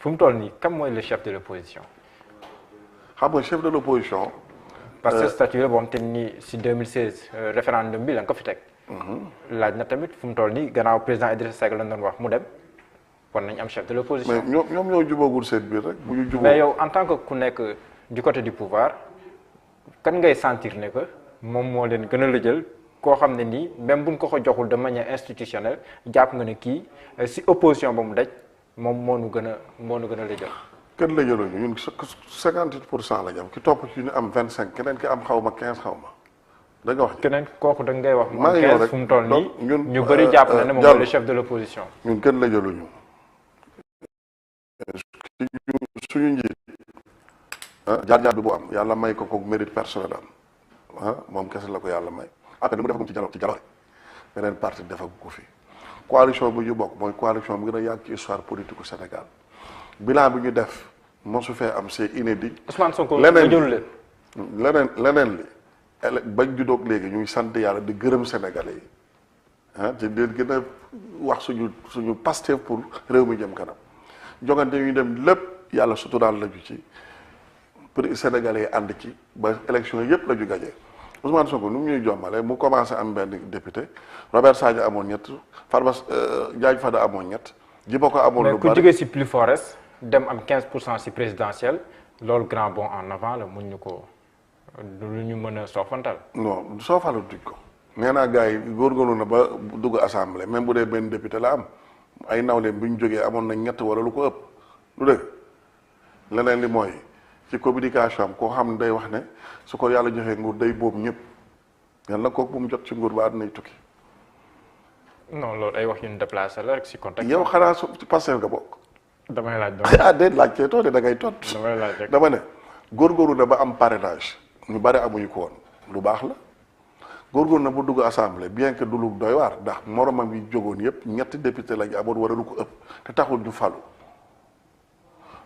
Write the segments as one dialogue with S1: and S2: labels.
S1: fu mu toll nii kam mooy le chef de l'opposition.
S2: xam nga chef de l'opposition.
S1: parce que statut la boo xam te ni si 2016 référendum bi la nga ko fi teg. laaj na tamit fu mu toll nii gannaaw président Idrissa Seck la doon wax mu dem kon nañ am chef de l'opposition.
S2: mais ñoom ñoo jubóogul seen biir rek bu ñu jubóo.
S1: mais yow en tant que ku nekk du côté du pouvoir kan ngay sentir ne que moom moo leen gën a la jël koo xam ne nii même buñ ko joxul de manière institutionnelle jàpp nga ne kii si opposition ba mu daj moom moo nu gën a la jël.
S2: kenn la jëluñu ñun 58% la ñu am ki topp ci ñu am 25 keneen ki am xaw ma 15 xaw ma da nga wax.
S1: keneen kooku da ngay wax.
S2: maa ngi ñëw rek
S1: fu mu toll nii
S2: ñun
S1: ñu bëri jàpp na ne moom mooy le chef de l'opposition.
S2: ñun kenn la jëluñu suñu njiit jaar-jaar bi bu am yàlla may ko mérite personnel am moom kese la ko yàlla may. après li mu defagum ci jaloore beneen parti defagu ko fi coalition bi ñu bokk mooy coalition bi gën a yàgg ci histoire politique du Sénégal bilan bi ñu def mosu fee am c'est inédit.
S1: Ousmane Sonko
S2: leneen li bañ judoog léegi ñuy sant yàlla di gërëm Sénégalais yi te di gën a wax suñu Pastef pour réew mi jëm kanam jogante ñu dem lépp yàlla suturaal lañu ci pour Sénégalais yi ànd ci ba élection yépp la ñu gagné Ousmane Sonko nu mu ñuy jommale mu commencé am benn député Robert Sagna amoon ñett Farba Diagne Fada amoon ñett Djibo Ka amoon lu bari
S1: mais ku jógee si plus fort dem am 15% si présidentielle loolu grand bond en avant la mun ñu ko lu ñu mën a soofantal.
S2: non soofal duñ ko nee naa gars yi góorgóorlu na ba dugg assemblée même bu dee benn député la am ay nawleem bi ñu jógee amoon na ñett wala lu ko ëpp lu dëgg leneen li mooy ci communication am koo xam ne day wax ne su ko yàlla joxee nguur day boobu ñëpp yàlla na kooku bu mu jot ci nguur ba àddunay tukki.
S1: non loolu ay wax yu ñu déplacé la rek si contexte.
S2: yow xanaa su Pastef nga bokk.
S1: damay laaj
S2: déet laaj cee toog da ngay tot.
S1: damay laaj rek
S2: dama ne góorgóorlu na ba am parrainage ñu bari amuñu ko woon lu baax la góorgóorlu na bu dugg assemblée bien que du lu doy waar ndax moromam yi jógoon yépp ñetti député lañu amoon wala lu ko ëpp te taxul ñu falu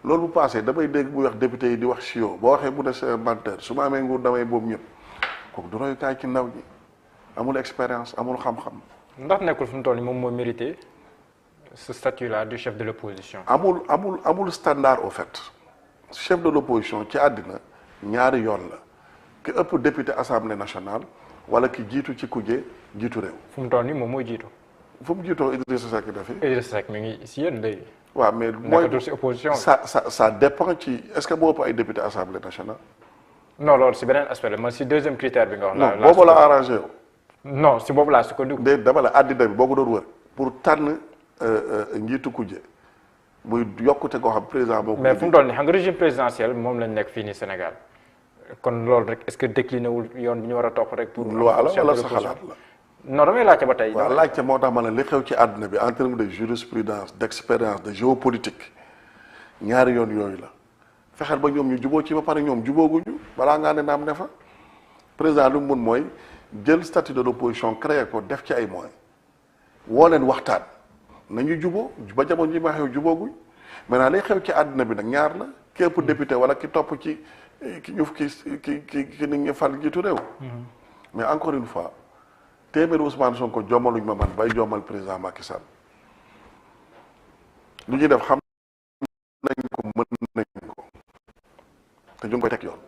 S2: loolu bu passé damay dégg muy wax député yi di wax sio boo waxee mu ne c'est un menteur su ma amee nguur damay boobu ñëpp kooku du royukaay ci ndaw ñi amul expérience amul xam-xam.
S1: ndax nekkul fu mu toll nii moom moo mérité ce statut là du chef de l'opposition.
S2: amul standard au fait chef de l'opposition ci àddina ñaari yoon la ki ëpp député assemblée nationale wala ki jiitu ci kuje jiitu réew.
S1: fu mu toll nii moom mooy jiitu.
S2: fu mu jiitoo Idrissa Seck dafi.
S1: Idrissa Seck mi ngi si yéen léegi.
S2: waaw mais mooy
S1: nekkatul si opposition
S2: ça dépend ci est-ce que boo ëpp ay député assemblée nationale.
S1: non loolu si beneen aspect la man si deuxième critère bi nga wax.
S2: non boobu la arrangé yow.
S1: non si boobu laa sukkandiku.
S2: dama la àddina bi boo ko doon wër pour tànn njiitu kuje muy yokkute koo xam président moo ko.
S1: mais fu mu toll nii xam nga régime présidentiel moom lañ nekk fii nii Sénégal kon loolu rek est-ce que décliné wul yoon bi ñu war a topp rek. pour
S2: loi la wala sa xalaat la.
S1: non damay laajte ba tey.
S2: waaw laajte moo tax ma ne li xew ci àdduna bi en termes de jurisprudence d'expérience de géopolitique ñaari yoon yooyu la fexeel ba ñoom ñu juboo ci ba pare ñoom jubooguñu balaa ngaa ne naam ne fa président lu mu mun mooy jël statut de l'opposition créé ko def ci ay moyens woo leen waxtaan nañu juboo ba jamono ji ma xew jubooguñ maintenant li xew ci àdduna bi nag ñaar la ki ëpp député wala ki topp ci ki nit ñi fal jiitu réew. mais encore une fois téeméeri Ousmane Sonko jommaluñ ma man bay jommal président Macky Sall lu ñuy def xam nañ ko mën nañ ko te ñu ngi koy teg yoon.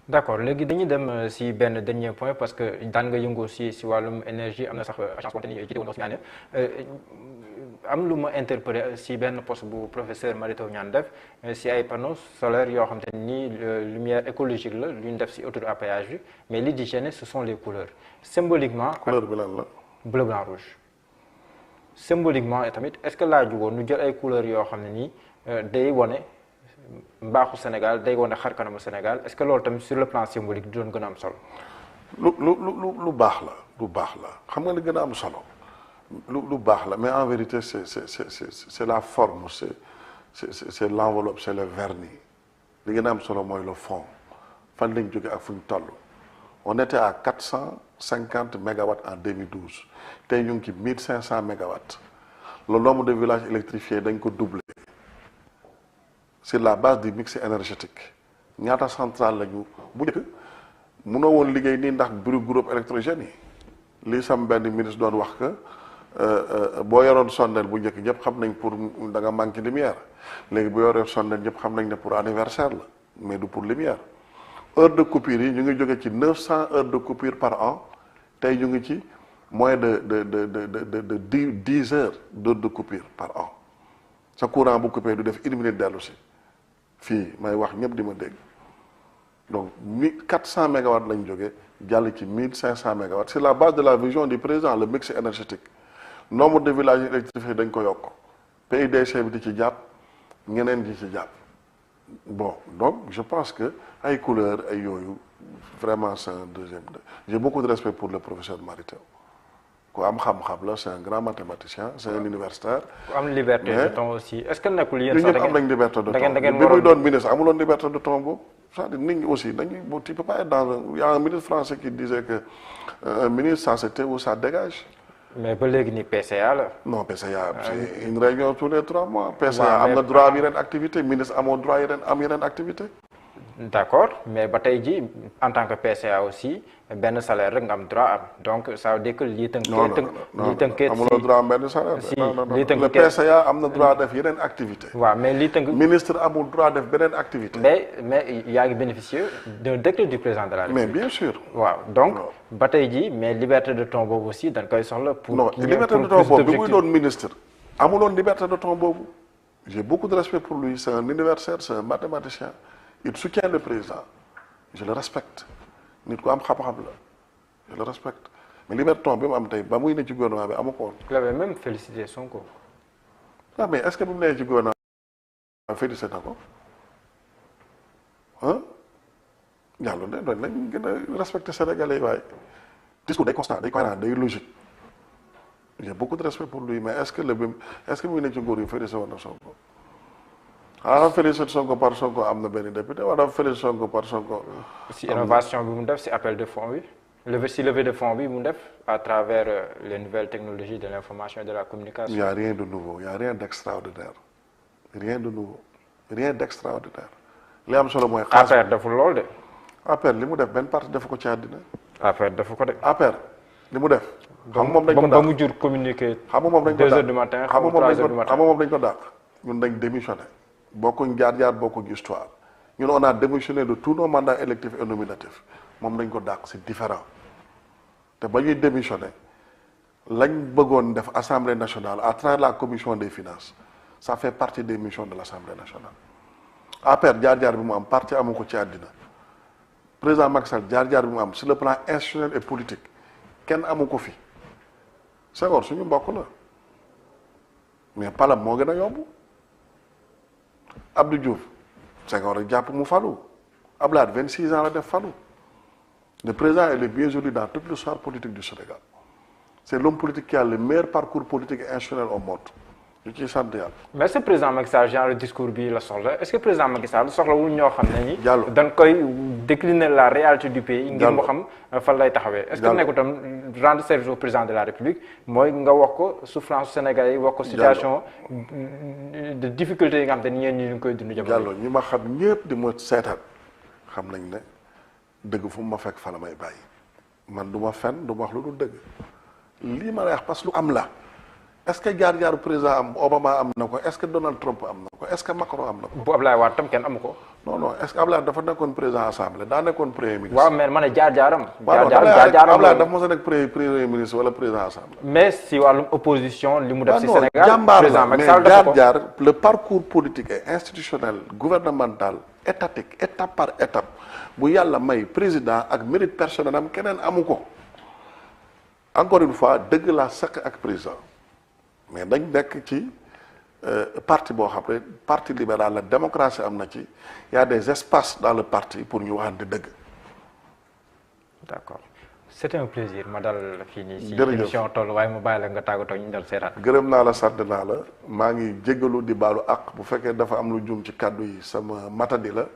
S1: d'accord léegi dañuy dem si benn dernier point parce que daan nga yëngu si wàllum énergie am na sax agence boo xam ne jiite woon si année am lu ma interpellé si benn poste bu professeur Mary Teuw Niane def si ay panneaux solaires yoo xam te ni lumière écologique la lu ñu def si autoroute à péage bi mais li di gêner ce sont les couleurs symboliquement.
S2: couleur bi lan la.
S1: bleu blanc rouge symboliquement et tamit est-ce que laaju woon nu jël ay couleurs yoo xam ne nii day wone mbaaxu Sénégal day wane xar kanamu Sénégal est-ce que loolu tamit sur le plan symbolique du doon gën a am solo.
S2: lu baax la lu baax la xam nga li gën a am solo lu baax la mais en vérité c'est la forme c'est l'enveloppe c'est le vernis li gën a am solo mooy le fond fan lañ jóge ak fu ñu toll. on était à 450 mégawatts en 2012 tey ñu ngi ci 1500 mégawatts le nombre de villages électrifiés dañ ko doublé. sur la base du mix énergétique ñaata centrale lañu bu njëkk mënoo woon liggéey nii ndax bureau groupe électrogène yi lii sam benn ministre doon wax que boo yoroon sondeel bu njëkk ñëpp xam nañ pour da nga manqué lumière léegi bu yoroon sondeel ñëpp xam nañ ne pour anniversaire la mais du pour lumière. heure de coupure yi ñu ngi jóge ci 900 heures de coupure par an tey ñu ngi ci moins de 10 heures de coupure par an sa courant bu coupé du def 1 minute dellu si fii may wax ñëpp di ma dégg donc 400 mégawatts lañ jóge jàll ci 1500 mégawatts c'est la base de la vision du président le mix énergétique nombre de villages électrifiés dañ ko yokk PUDC bi di ci jàpp ñeneen di ci jàpp bon donc je pense que ay couleur ay yooyu vraiment c'est un deuxième j'ai beaucoup de respect pour le professeur Mary Teuw ku am xam-xam la c'est un grand mathématicien c'est un universitaire.
S1: ku am liberté de ton aussi est-ce que nekkul yéen
S2: sax ñëpp am nañ liberté de ton bi muy doon ministre amuloon liberté de ton boobu c'est-à-dire nit ñi aussi dañuy tu peux pas être dans un il y a un ministre français qui disait que un ministre ça se tait ou ça dégage.
S1: mais ba léegi nii PCA la.
S2: non PCA c'est une réunion tous les 3 mois. PCA am na droit am yeneen activité ministre amoo droit am yeneen activité.
S1: d'accord mais ba tey ji en tant que PCA aussi benn salaire rek nga am droit am donc ça veut dire que lii tënkee.
S2: non amuloo droit am benn salaire.
S1: si
S2: lii tënkee le PCA am na droit def yeneen activité.
S1: waaw mais lii tënk.
S2: ministre amul droit def beneen activité.
S1: mais yaa ngi bénéficier d'un décret du président de la République.
S2: mais bien sûr.
S1: waaw donc ba tey ji mais liberté de ton boobu aussi dañ koy soxla. pour
S2: non liberté de ton boobu bi muy doon ministre amuloon liberté de ton boobu. j'ai beaucoup de respect pour lui c'est un universitaire c'est un mathématicien. il soutient le président je le respecte nit ku am xam-xam la je le respecte mais liberté bi mu am tey ba muy ne ci gouvernement bi amu ko woon.
S1: il avait même félicité Sonko.
S2: ah mais est-ce que bi mu nee ci gouvernement félicité na ko ah Diallo de doon nañ gën a respecté Sénégalais yi waaye discours day constant day cohérent day logique j'ai beaucoup de respect pour lui mais est-ce que bi muy ne ci nguur yi félicité woon na Sonko. dafa félicité Sonko par Sonko am na benn député wala dafa félicité Sonko par Sonko.
S1: si innovation bi mu def si appel de fonds bi levée de fonds bi mu def à travers les nouvelles technologies de l'information et de la communication.
S2: il y a rien de nouveau il y a rien d'extraordinaire rien de nouveau rien d'extraordinaire li am solo mooy.
S1: APR deful lool de.
S2: APR li mu def benn parti defu ko ci àddina.
S1: APR defu ko de.
S2: APR li mu def. xam nga moom dañ ko dàq
S1: ba mu jur communiqué.
S2: xam nga moom dañ ko dàq
S1: 2 heures du matin xam nga 3 heures du matin.
S2: xam nga moom dañ ko dàq ñun dañ démissionné. bokkuñ jaar-jaar bokkuñ histoire ñun on a démissionné de tous nos mandats électifs et nominatifs moom dañ ko dàq c'est différent te ba ñuy démissionné lañ bëggoon def assemblée nationale à travers la commission des finances ça fait partie des missions de l'assemblée nationale. APR jaar-jaar bi mu am parti amu ko ci àddina président Macky Sall jaar-jaar bi mu am sur le plan institutionnel et politique kenn amu ko fi Senghor suñu mbokk la mais palam moo gën a yomb. Abdou Diouf Senghor rek jàpp mu falu Abdoulaye 26 ans la def falu le président est le bienvenu dans toute l'histoire politique du Sénégal c'est l'homme politique qui a le meilleur parcours politique et institutionnel au monde ñu ciy sant yàlla.
S1: mais est-ce que président Macky Sall genre discours bi la soxla est-ce que président Macky Sall soxlawul ñoo xam ne ñi.
S2: Diallo
S1: dañ koy décliner la réalité du pays. ngir mu xam fan lay taxawee. est-ce que nekkul tam rendre service au président de la République mooy nga wax ko souffrance sénégalais yi wax ko situation de difficulté yi nga xam te ni ñeen ñi ñu koy dund jamono.
S2: Diallo ñi ma xam ñëpp di ma seetaan xam nañ ne dëgg fu mu ma fekk fa la may bàyyi man du ma fen du ma wax lu dul dëgg lii ma lay wax parce que lu am la. est-ce que jaar-jaaru président am Obama am na ko est-ce que Donald Trump am na ko est-ce que Macron am na ko.
S1: bu Ablaye Wade tam kenn amu ko.
S2: non est-ce que Ablaye dafa nekkoon président assemblée daa nekkoon premier ministre.
S1: waaw mais ma ne jaar-jaaram.
S2: jaar-jaaram Ablaye dafa mos a nekk premier ministre wala président assemblée.
S1: mais si wàllum opposition li mu def ci Sénégal
S2: jàmbaar la
S1: président Macky
S2: mais
S1: Sall dafa ko
S2: jaar-jaar le parcours politique et institutionnel gouvernemental étatique étape par étape bu yàlla may président ak mérite personnel am keneen amu ko encore une fois dëgg laa sekk ak président. mais dañ nekk ci parti boo xam ne parti libéral la démocratie am na ci y a des espaces dans le parti pour ñu waxante dëgg.
S1: d'accord c'était un plaisir ma dal fii nii si
S2: jërëjëf
S1: émission toll waaye ma bàyyi la nga tàggatoo ñu dal seetaan.
S2: gërëm naa la sant naa la maa ngi jéggalu di baalu àq bu fekkee dafa am lu jum ci kàddu yi sama matadi la bu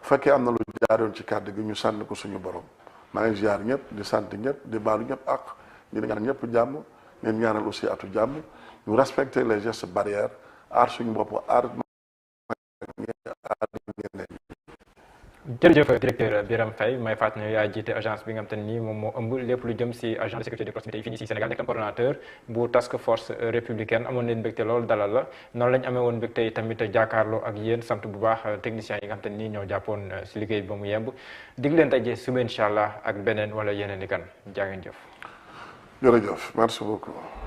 S2: fekkee am na lu jaaroon ci kàddu gi ñu sànni ko suñu borom maa ngi ziar ñëpp di sant ñëpp di baalu ñëpp àq di ñaan ñëpp jàmm leen ñaanal aussi atu jàmm. ñu respecter les gestes barrières aar suñu bopp aar ñeneen
S1: jërëjëf directeur Birame Faye may fàttali ne yaa jiite agence bi nga xam te ni moom moo ëmb lépp lu jëm si agence de sécurité de proximité yi fii nii si Sénégal nekk tam coordonnateur bu task force républicaine amoon leen mbégte loolu dalal la noonu la ñu amee woon mbégte tamit jàkkaarloo ak yéen sant bu baax techniciens yi nga xam te ni ñoo jàppoon si liggéey bi ba mu yemb dig leen daje suba incha allah ak beneen wala yeneen i kan jaa ngeen jëf.
S2: jërëjëf merci beaucoup.